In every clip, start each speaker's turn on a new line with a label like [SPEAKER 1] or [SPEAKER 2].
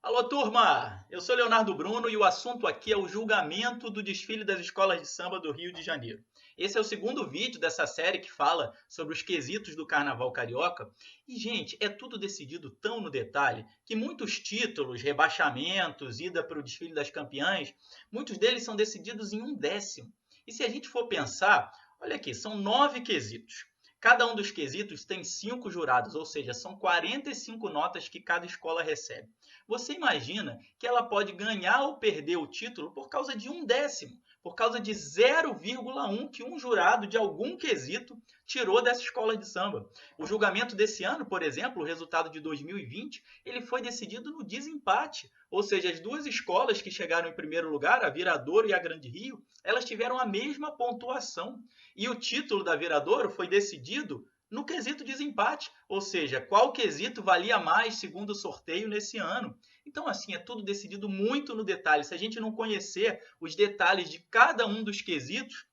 [SPEAKER 1] Alô, turma! Eu sou Leonardo Bruno e o assunto aqui é o julgamento do desfile das escolas de samba do Rio de Janeiro. Esse é o segundo vídeo dessa série que fala sobre os quesitos do Carnaval Carioca. E, gente, é tudo decidido tão no detalhe que muitos títulos, rebaixamentos, ida para o desfile das campeãs, muitos deles são decididos em um décimo. E se a gente for pensar, olha aqui, são 9 quesitos. Cada um dos quesitos tem 5 jurados, ou seja, são 45 notas que cada escola recebe. Você imagina que ela pode ganhar ou perder o título por causa de um décimo, por causa de 0,1 que um jurado de algum quesito tirou dessa escola de samba. O julgamento desse ano, por exemplo, o resultado de 2020, ele foi decidido no desempate, ou seja, as duas escolas que chegaram em primeiro lugar, a Viradouro e a Grande Rio, elas tiveram a mesma pontuação. E o título da Viradouro foi decidido no quesito desempate, ou seja, qual quesito valia mais segundo o sorteio nesse ano. Então, assim, é tudo decidido muito no detalhe. Se a gente não conhecer os detalhes de cada um dos quesitos,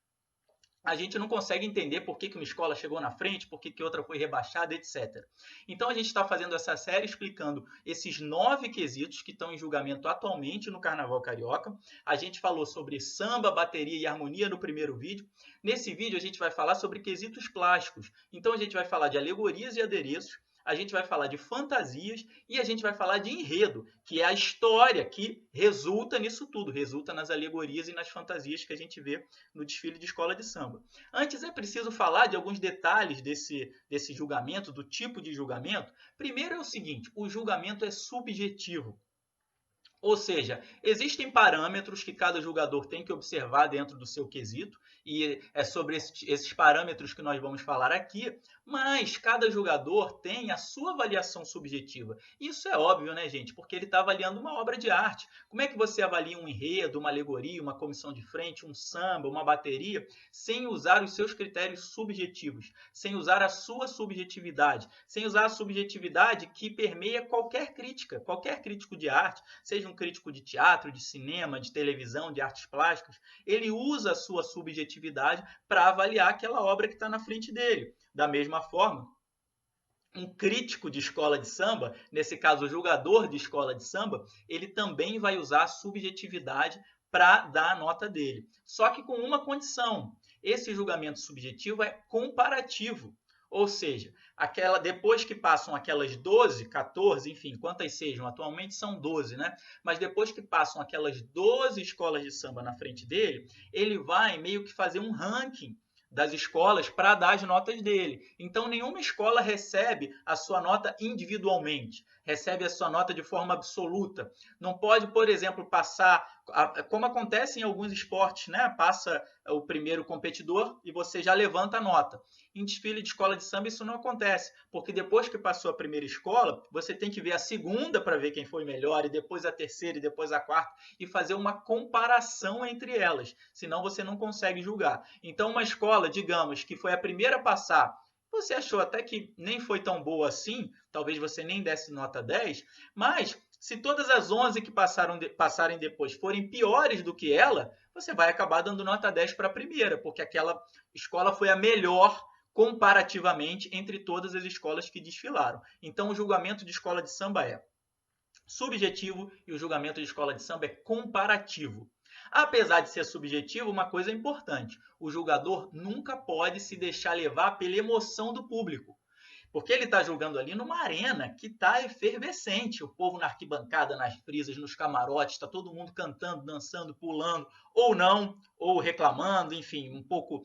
[SPEAKER 1] a gente não consegue entender por que uma escola chegou na frente, por que outra foi rebaixada, etc. Então a gente está fazendo essa série explicando esses 9 quesitos que estão em julgamento atualmente no Carnaval Carioca. A gente falou sobre samba, bateria e harmonia no primeiro vídeo. Nesse vídeo a gente vai falar sobre quesitos plásticos. Então a gente vai falar de alegorias e adereços, a gente vai falar de fantasias e a gente vai falar de enredo, que é a história que resulta nisso tudo, resulta nas alegorias e nas fantasias que a gente vê no desfile de escola de samba. Antes é preciso falar de alguns detalhes desse julgamento, do tipo de julgamento. Primeiro é o seguinte, o julgamento é subjetivo. Ou seja, existem parâmetros que cada jogador tem que observar dentro do seu quesito, e é sobre esses parâmetros que nós vamos falar aqui, mas cada jogador tem a sua avaliação subjetiva. Isso é óbvio, né, gente? Porque ele está avaliando uma obra de arte. Como é que você avalia um enredo, uma alegoria, uma comissão de frente, um samba, uma bateria, sem usar os seus critérios subjetivos, sem usar a sua subjetividade, sem usar a subjetividade que permeia qualquer crítica, qualquer crítico de arte, seja um crítico de teatro, de cinema, de televisão, de artes plásticas, ele usa a sua subjetividade para avaliar aquela obra que está na frente dele. Da mesma forma, um crítico de escola de samba, nesse caso o julgador de escola de samba, ele também vai usar a subjetividade para dar a nota dele. Só que com uma condição: esse julgamento subjetivo é comparativo. Ou seja, depois que passam aquelas 12, 14, enfim, quantas sejam, atualmente são 12, né? Mas depois que passam aquelas 12 escolas de samba na frente dele, ele vai meio que fazer um ranking das escolas para dar as notas dele. Então, nenhuma escola recebe a sua nota individualmente, recebe a sua nota de forma absoluta. Não pode, por exemplo, passar, como acontece em alguns esportes, né? Passa o primeiro competidor e você já levanta a nota. Em desfile de escola de samba isso não acontece, porque depois que passou a primeira escola, você tem que ver a segunda para ver quem foi melhor, e depois a terceira, e depois a quarta, e fazer uma comparação entre elas, senão você não consegue julgar. Então, uma escola, digamos, que foi a primeira a passar, você achou até que nem foi tão boa assim, talvez você nem desse nota 10, mas se todas as 11 que passarem depois forem piores do que ela, você vai acabar dando nota 10 para a primeira, porque aquela escola foi a melhor comparativamente entre todas as escolas que desfilaram. Então, o julgamento de escola de samba é subjetivo e o julgamento de escola de samba é comparativo. Apesar de ser subjetivo, uma coisa é importante: o julgador nunca pode se deixar levar pela emoção do público. Porque ele está jogando ali numa arena que está efervescente. O povo na arquibancada, nas frisas, nos camarotes, está todo mundo cantando, dançando, pulando, ou não, ou reclamando, enfim, um pouco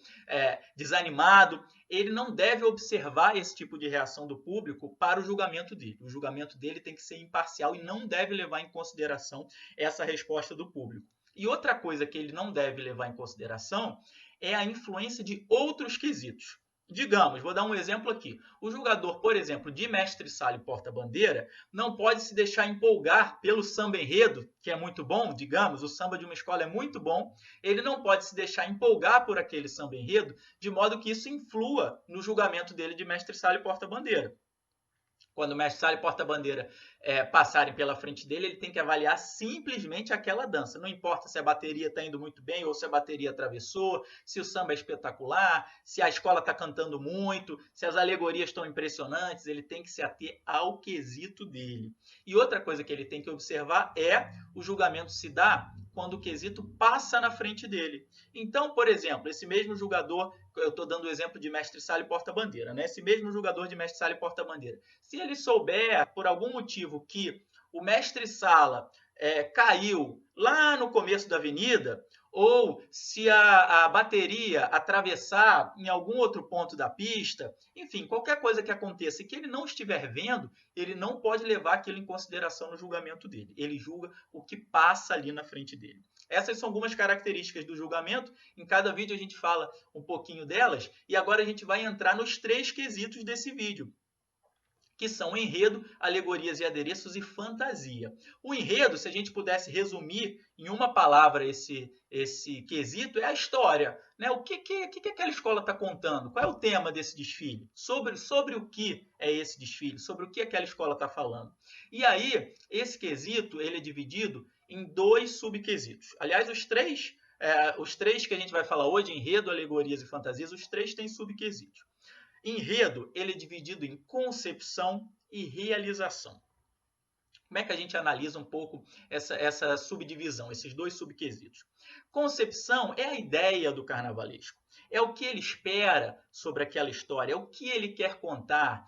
[SPEAKER 1] desanimado. Ele não deve observar esse tipo de reação do público para o julgamento dele. O julgamento dele tem que ser imparcial e não deve levar em consideração essa resposta do público. E outra coisa que ele não deve levar em consideração é a influência de outros quesitos. Digamos, vou dar um exemplo aqui. O jogador, por exemplo, de mestre-sala e porta-bandeira, não pode se deixar empolgar pelo samba enredo, que é muito bom, digamos, o samba de uma escola é muito bom, ele não pode se deixar empolgar por aquele samba enredo, de modo que isso influa no julgamento dele de mestre-sala e porta-bandeira. quando o mestre sala e porta-bandeira passarem pela frente dele, ele tem que avaliar simplesmente aquela dança. Não importa se a bateria está indo muito bem ou se a bateria atravessou, se o samba é espetacular, se a escola está cantando muito, se as alegorias estão impressionantes, ele tem que se ater ao quesito dele. E outra coisa que ele tem que observar é o julgamento se dá quando o quesito passa na frente dele. Então, por exemplo, esse mesmo julgador, eu estou dando o exemplo de mestre-sala e porta-bandeira, né? Esse mesmo julgador de mestre-sala e porta-bandeira, se ele souber, por algum motivo, que o mestre-sala caiu lá no começo da avenida, ou se a bateria atravessar em algum outro ponto da pista, enfim, qualquer coisa que aconteça e que ele não estiver vendo, ele não pode levar aquilo em consideração no julgamento dele. Ele julga o que passa ali na frente dele. Essas são algumas características do julgamento. Em cada vídeo a gente fala um pouquinho delas. E agora a gente vai entrar nos 3 quesitos desse vídeo, que são enredo, alegorias e adereços e fantasia. O enredo, se a gente pudesse resumir em uma palavra esse quesito, é a história. Né? O que aquela escola está contando? Qual é o tema desse desfile? Sobre o que é esse desfile? Sobre o que aquela escola está falando? E aí, esse quesito ele é dividido em 2 subquesitos. Aliás, os três que a gente vai falar hoje, enredo, alegorias e fantasias, os 3 têm subquesitos. Enredo, ele é dividido em concepção e realização. Como é que a gente analisa um pouco essa subdivisão, esses 2 subquesitos? Concepção é a ideia do carnavalesco. É o que ele espera sobre aquela história, é o que ele quer contar,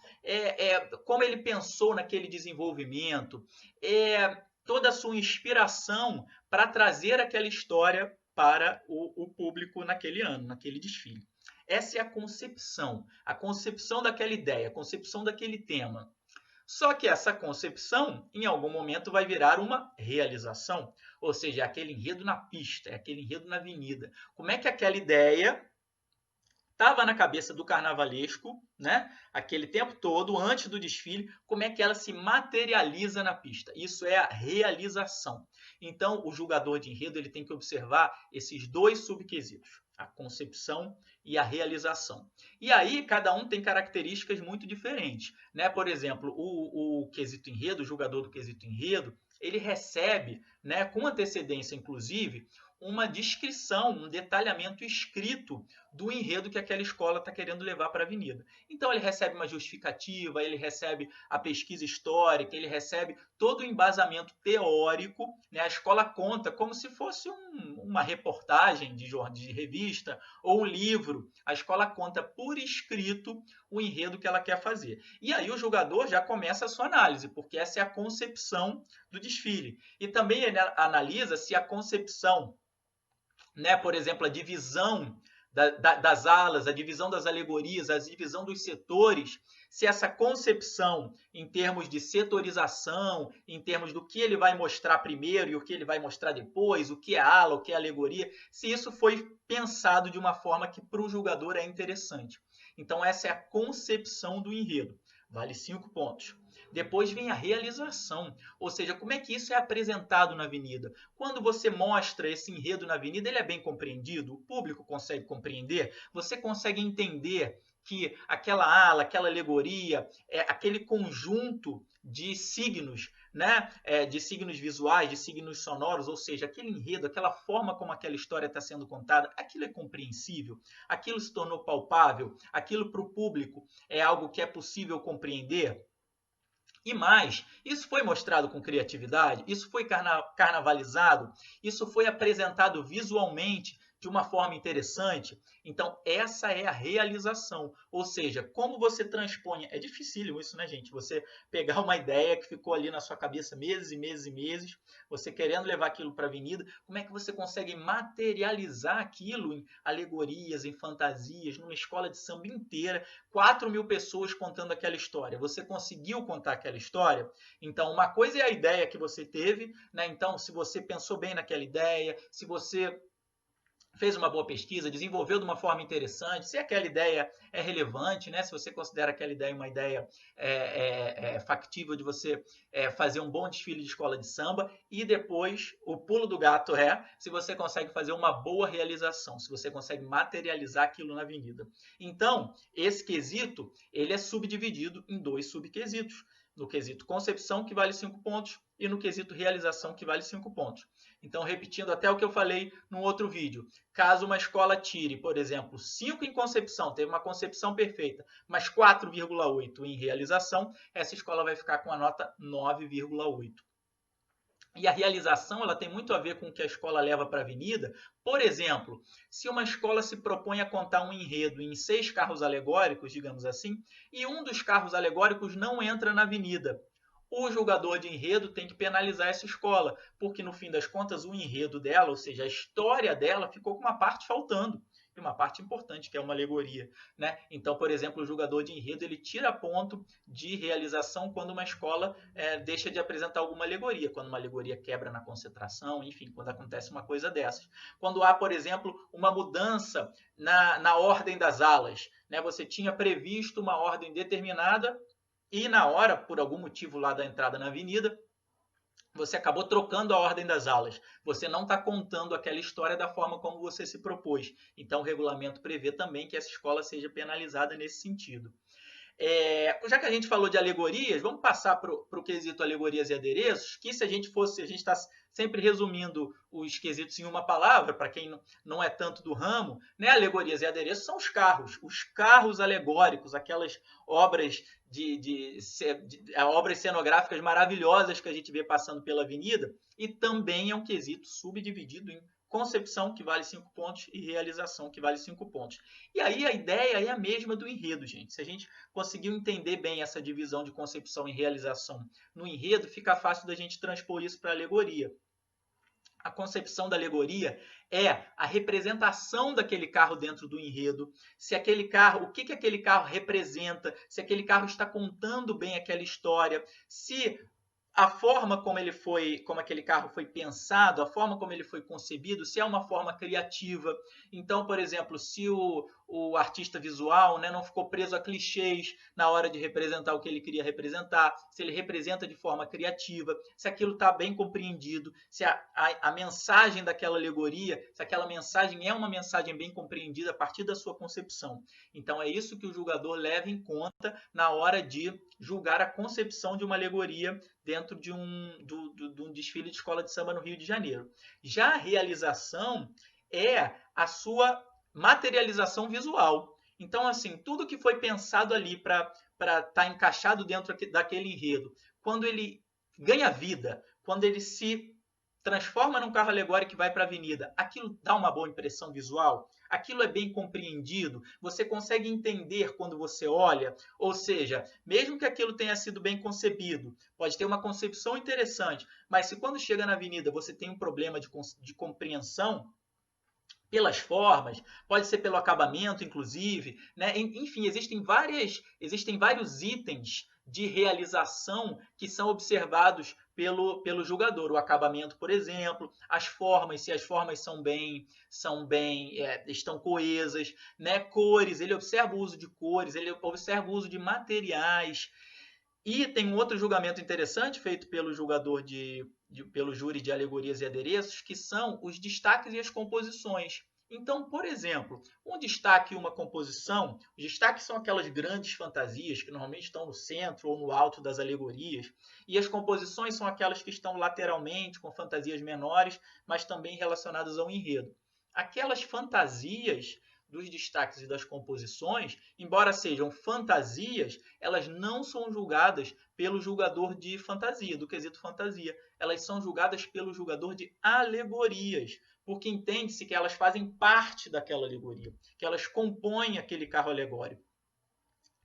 [SPEAKER 1] como ele pensou naquele desenvolvimento, é toda a sua inspiração para trazer aquela história para o público naquele ano, naquele desfile. Essa é a concepção daquela ideia, a concepção daquele tema. Só que essa concepção, em algum momento, vai virar uma realização, ou seja, é aquele enredo na pista, é aquele enredo na avenida. Como é que aquela ideia estava na cabeça do carnavalesco, né? Aquele tempo todo, antes do desfile, como é que ela se materializa na pista? Isso é a realização. Então, o julgador de enredo ele tem que observar esses 2 subquesitos, a concepção e a realização. E aí, cada um tem características muito diferentes. Né? Por exemplo, o quesito enredo, o julgador do quesito enredo, ele recebe, né, com antecedência, inclusive, uma descrição, um detalhamento escrito do enredo que aquela escola está querendo levar para a avenida. Então, ele recebe uma justificativa, ele recebe a pesquisa histórica, ele recebe todo o embasamento teórico. Né? A escola conta como se fosse uma reportagem de revista ou um livro. A escola conta por escrito o enredo que ela quer fazer. E aí o julgador já começa a sua análise, porque essa é a concepção do desfile. E também ele analisa se a concepção, né, por exemplo, a divisão das alas, a divisão das alegorias, a divisão dos setores, se essa concepção em termos de setorização, em termos do que ele vai mostrar primeiro e o que ele vai mostrar depois, o que é ala, o que é alegoria, se isso foi pensado de uma forma que para o julgador é interessante. Então essa é a concepção do enredo. Vale 5 pontos. Depois vem a realização, ou seja, como é que isso é apresentado na avenida. Quando você mostra esse enredo na avenida, ele é bem compreendido, o público consegue compreender, você consegue entender que aquela ala, aquela alegoria, aquele conjunto de signos, né? De signos visuais, de signos sonoros, ou seja, aquele enredo, aquela forma como aquela história está sendo contada, aquilo é compreensível, aquilo se tornou palpável, aquilo para o público é algo que é possível compreender. E mais, isso foi mostrado com criatividade, isso foi carnavalizado, isso foi apresentado visualmente de uma forma interessante. Então, essa é a realização. Ou seja, como você transpõe... É dificílimo isso, né, gente? Você pegar uma ideia que ficou ali na sua cabeça meses e meses e meses, você querendo levar aquilo para a avenida, como é que você consegue materializar aquilo em alegorias, em fantasias, numa escola de samba inteira, 4.000 pessoas contando aquela história. Você conseguiu contar aquela história? Então, uma coisa é a ideia que você teve, né? Então, se você pensou bem naquela ideia, se você fez uma boa pesquisa, desenvolveu de uma forma interessante, se aquela ideia é relevante, né? Se você considera aquela ideia uma ideia factível de você fazer um bom desfile de escola de samba, e depois o pulo do gato é se você consegue fazer uma boa realização, se você consegue materializar aquilo na avenida. Então, esse quesito ele é subdividido em 2 subquesitos. no quesito concepção, que vale 5 pontos, e no quesito realização, que vale 5 pontos. Então, repetindo até o que eu falei no outro vídeo, caso uma escola tire, por exemplo, 5 em concepção, teve uma concepção perfeita, mas 4,8 em realização, essa escola vai ficar com a nota 9,8. E a realização ela tem muito a ver com o que a escola leva para a avenida. Por exemplo, se uma escola se propõe a contar um enredo em 6 carros alegóricos, digamos assim, e um dos carros alegóricos não entra na avenida, o julgador de enredo tem que penalizar essa escola, porque no fim das contas o enredo dela, ou seja, a história dela, ficou com uma parte faltando. E uma parte importante, que é uma alegoria, né? Então, por exemplo, o julgador de enredo ele tira ponto de realização quando uma escola deixa de apresentar alguma alegoria, quando uma alegoria quebra na concentração, enfim, quando acontece uma coisa dessas. Quando há, por exemplo, uma mudança na ordem das alas, né? Você tinha previsto uma ordem determinada e na hora, por algum motivo lá da entrada na avenida, você acabou trocando a ordem das alas. Você não está contando aquela história da forma como você se propôs. Então, o regulamento prevê também que essa escola seja penalizada nesse sentido. Já que a gente falou de alegorias, vamos passar para o quesito alegorias e adereços, que se a gente está sempre resumindo os quesitos em uma palavra, para quem não é tanto do ramo, né? Alegorias e adereços são os carros alegóricos, aquelas obras obras cenográficas maravilhosas que a gente vê passando pela avenida, e também é um quesito subdividido em concepção, que vale 5 pontos, e realização, que vale 5 pontos. E aí a ideia é a mesma do enredo, gente. Se a gente conseguiu entender bem essa divisão de concepção e realização no enredo, fica fácil da gente transpor isso para a alegoria. A concepção da alegoria é a representação daquele carro dentro do enredo, se aquele carro, o que aquele carro representa, se aquele carro está contando bem aquela história, se a forma como aquele carro foi pensado, a forma como ele foi concebido, se é uma forma criativa. Então, por exemplo, se o artista visual, né, não ficou preso a clichês na hora de representar o que ele queria representar, se ele representa de forma criativa, se aquilo está bem compreendido, se a mensagem daquela alegoria, se aquela mensagem é uma mensagem bem compreendida a partir da sua concepção. Então, é isso que o julgador leva em conta na hora de julgar a concepção de uma alegoria dentro de um desfile de escola de samba no Rio de Janeiro. Já a realização é a sua materialização visual. Então, assim, tudo que foi pensado ali para estar encaixado dentro daquele enredo, quando ele ganha vida, quando ele se transforma num carro alegórico que vai para a avenida, aquilo dá uma boa impressão visual? Aquilo é bem compreendido? Você consegue entender quando você olha? Ou seja, mesmo que aquilo tenha sido bem concebido, pode ter uma concepção interessante, mas se quando chega na avenida você tem um problema de compreensão, pelas formas, pode ser pelo acabamento, inclusive, né? Enfim, existem vários itens de realização que são observados pelo julgador. O acabamento, por exemplo, as formas, se as formas estão coesas, né? Cores, ele observa o uso de cores, ele observa o uso de materiais. E tem um outro julgamento interessante feito pelo julgador pelo júri de alegorias e adereços, que são os destaques e as composições. Então, por exemplo, um destaque e uma composição, os destaques são aquelas grandes fantasias que normalmente estão no centro ou no alto das alegorias, e as composições são aquelas que estão lateralmente, com fantasias menores, mas também relacionadas ao enredo. Aquelas fantasias dos destaques e das composições, embora sejam fantasias, elas não são julgadas pelo julgador de fantasia, do quesito fantasia. Elas são julgadas pelo julgador de alegorias, porque entende-se que elas fazem parte daquela alegoria, que elas compõem aquele carro alegórico.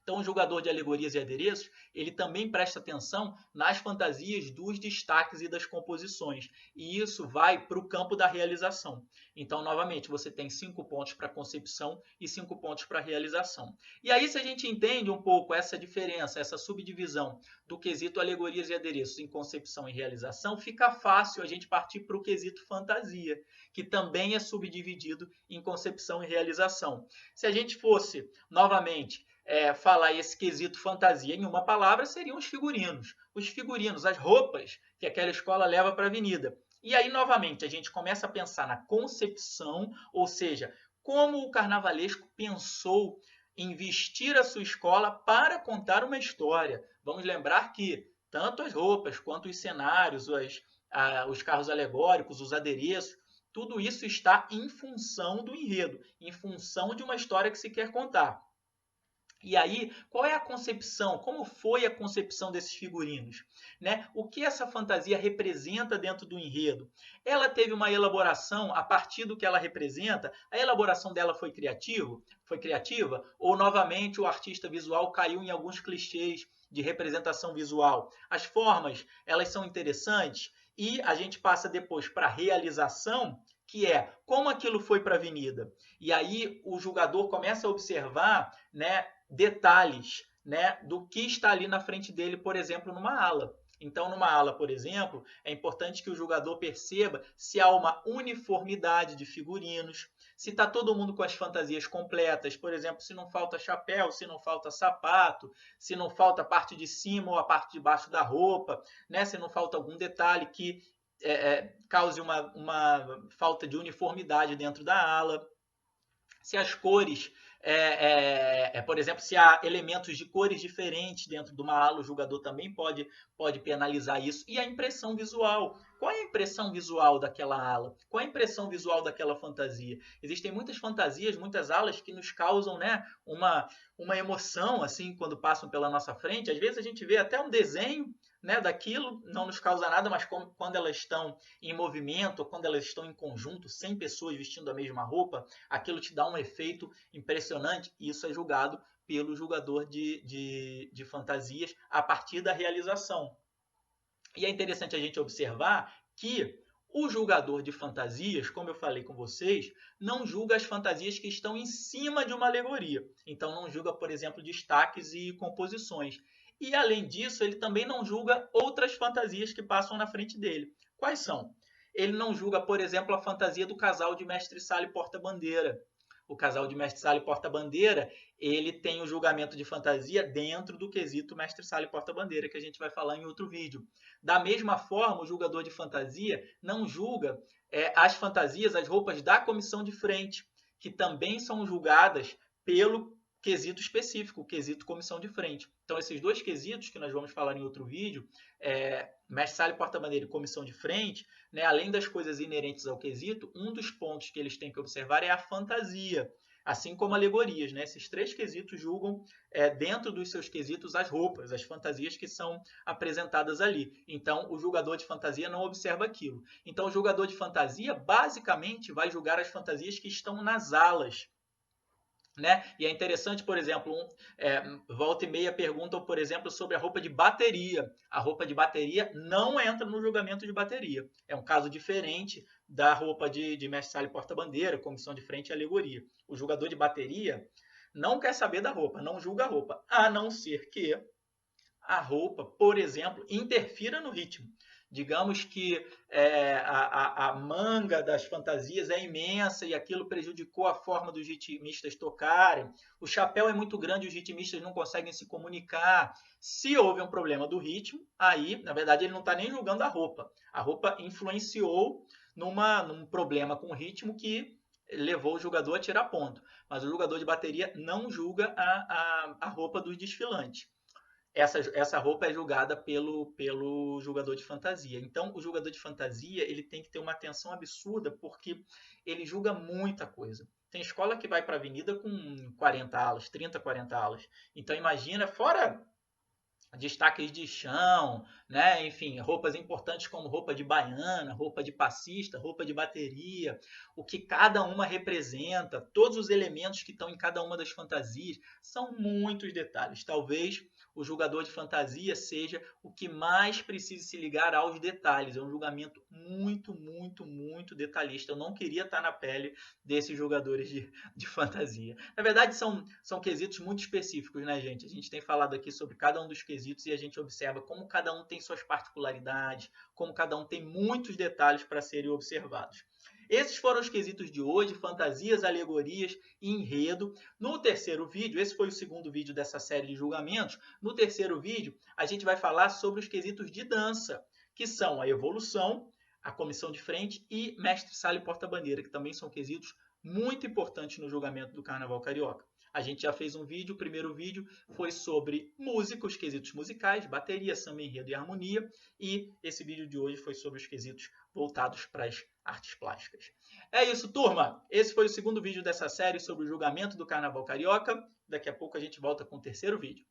[SPEAKER 1] Então, o julgador de alegorias e adereços, ele também presta atenção nas fantasias dos destaques e das composições. E isso vai para o campo da realização. Então, novamente, você tem 5 pontos para concepção e 5 pontos para realização. E aí, se a gente entende um pouco essa diferença, essa subdivisão do quesito alegorias e adereços em concepção e realização, fica fácil a gente partir para o quesito fantasia, que também é subdividido em concepção e realização. Se a gente fosse, novamente, falar esse quesito fantasia em uma palavra, seriam os figurinos. Os figurinos, as roupas que aquela escola leva para a avenida. E aí, novamente, a gente começa a pensar na concepção, ou seja, como o carnavalesco pensou em vestir a sua escola para contar uma história. Vamos lembrar que tanto as roupas quanto os cenários, os carros alegóricos, os adereços, tudo isso está em função do enredo, em função de uma história que se quer contar. E aí, qual é a concepção? Como foi a concepção desses figurinos? Né? O que essa fantasia representa dentro do enredo? Ela teve uma elaboração a partir do que ela representa? A elaboração dela foi criativa? Ou novamente o artista visual caiu em alguns clichês de representação visual? As formas, elas são interessantes? E a gente passa depois para a realização, que é como aquilo foi para a avenida. E aí o julgador começa a observar, né, detalhes, né, do que está ali na frente dele, por exemplo, numa ala. Então, numa ala, por exemplo, é importante que o jogador perceba se há uma uniformidade de figurinos, se está todo mundo com as fantasias completas, por exemplo, se não falta chapéu, se não falta sapato, se não falta a parte de cima ou a parte de baixo da roupa, né, se não falta algum detalhe que cause uma falta de uniformidade dentro da ala. Se as cores, por exemplo, se há elementos de cores diferentes dentro de uma ala, o jogador também pode penalizar isso. E a impressão visual. Qual é a impressão visual daquela ala? Qual é a impressão visual daquela fantasia? Existem muitas fantasias, muitas alas que nos causam, né, uma emoção assim quando passam pela nossa frente. Às vezes a gente vê até um desenho, né, daquilo, não nos causa nada, mas quando elas estão em movimento, ou quando elas estão em conjunto, 100 pessoas vestindo a mesma roupa, aquilo te dá um efeito impressionante, e isso é julgado pelo jogador de fantasias a partir da realização. E é interessante a gente observar que o julgador de fantasias, como eu falei com vocês, não julga as fantasias que estão em cima de uma alegoria. Então não julga, por exemplo, destaques e composições. E além disso, ele também não julga outras fantasias que passam na frente dele. Quais são? Ele não julga, por exemplo, a fantasia do casal de mestre-sala e porta-bandeira. O casal de mestre-sala e porta-bandeira, ele tem o julgamento de fantasia dentro do quesito mestre-sala e porta-bandeira, que a gente vai falar em outro vídeo. Da mesma forma, o julgador de fantasia não julga as fantasias, as roupas da comissão de frente, que também são julgadas pelo quesito específico, o quesito comissão de frente. Então, esses dois quesitos que nós vamos falar em outro vídeo, mestre-sala e porta-bandeira e comissão de frente, né, além das coisas inerentes ao quesito, um dos pontos que eles têm que observar é a fantasia, assim como alegorias. Né? Esses três quesitos julgam, dentro dos seus quesitos, as roupas, as fantasias que são apresentadas ali. Então, o julgador de fantasia não observa aquilo. Então, o julgador de fantasia, basicamente, vai julgar as fantasias que estão nas alas. Né? E é interessante, por exemplo, volta e meia perguntam, por exemplo, sobre a roupa de bateria. A roupa de bateria não entra no julgamento de bateria. É um caso diferente da roupa de mestre-sala e porta-bandeira, comissão de frente e alegoria. O jogador de bateria não quer saber da roupa, não julga a roupa, a não ser que a roupa, por exemplo, interfira no ritmo. Digamos que a manga das fantasias é imensa e aquilo prejudicou a forma dos ritmistas tocarem. O chapéu é muito grande e os ritmistas não conseguem se comunicar. Se houve um problema do ritmo, aí, na verdade, ele não está nem julgando a roupa. A roupa influenciou num problema com o ritmo que levou o jogador a tirar ponto. Mas o jogador de bateria não julga a roupa dos desfilantes. Essa roupa é julgada pelo jogador de fantasia. Então, o jogador de fantasia ele tem que ter uma atenção absurda, porque ele julga muita coisa. Tem escola que vai para a avenida com 40 alas, 30, 40 alas. Então, imagina, fora destaques de chão, né? Enfim, roupas importantes como roupa de baiana, roupa de passista, roupa de bateria, o que cada uma representa, todos os elementos que estão em cada uma das fantasias, são muitos detalhes. Talvez o julgador de fantasia seja o que mais precisa se ligar aos detalhes. É um julgamento muito, muito, muito detalhista. Eu não queria estar na pele desses jogadores de fantasia. Na verdade, são quesitos muito específicos, né, gente? A gente tem falado aqui sobre cada um dos quesitos e a gente observa como cada um tem suas particularidades, como cada um tem muitos detalhes para serem observados. Esses foram os quesitos de hoje, fantasias, alegorias e enredo. No terceiro vídeo, esse foi o segundo vídeo dessa série de julgamentos, no terceiro vídeo a gente vai falar sobre os quesitos de dança, que são a evolução, a comissão de frente e mestre-sala e porta-bandeira, que também são quesitos muito importantes no julgamento do Carnaval Carioca. A gente já fez um vídeo, o primeiro vídeo foi sobre música, os quesitos musicais, bateria, samba, enredo e harmonia, e esse vídeo de hoje foi sobre os quesitos voltados para as artes plásticas. É isso, turma! Esse foi o segundo vídeo dessa série sobre o julgamento do Carnaval Carioca. Daqui a pouco a gente volta com o terceiro vídeo.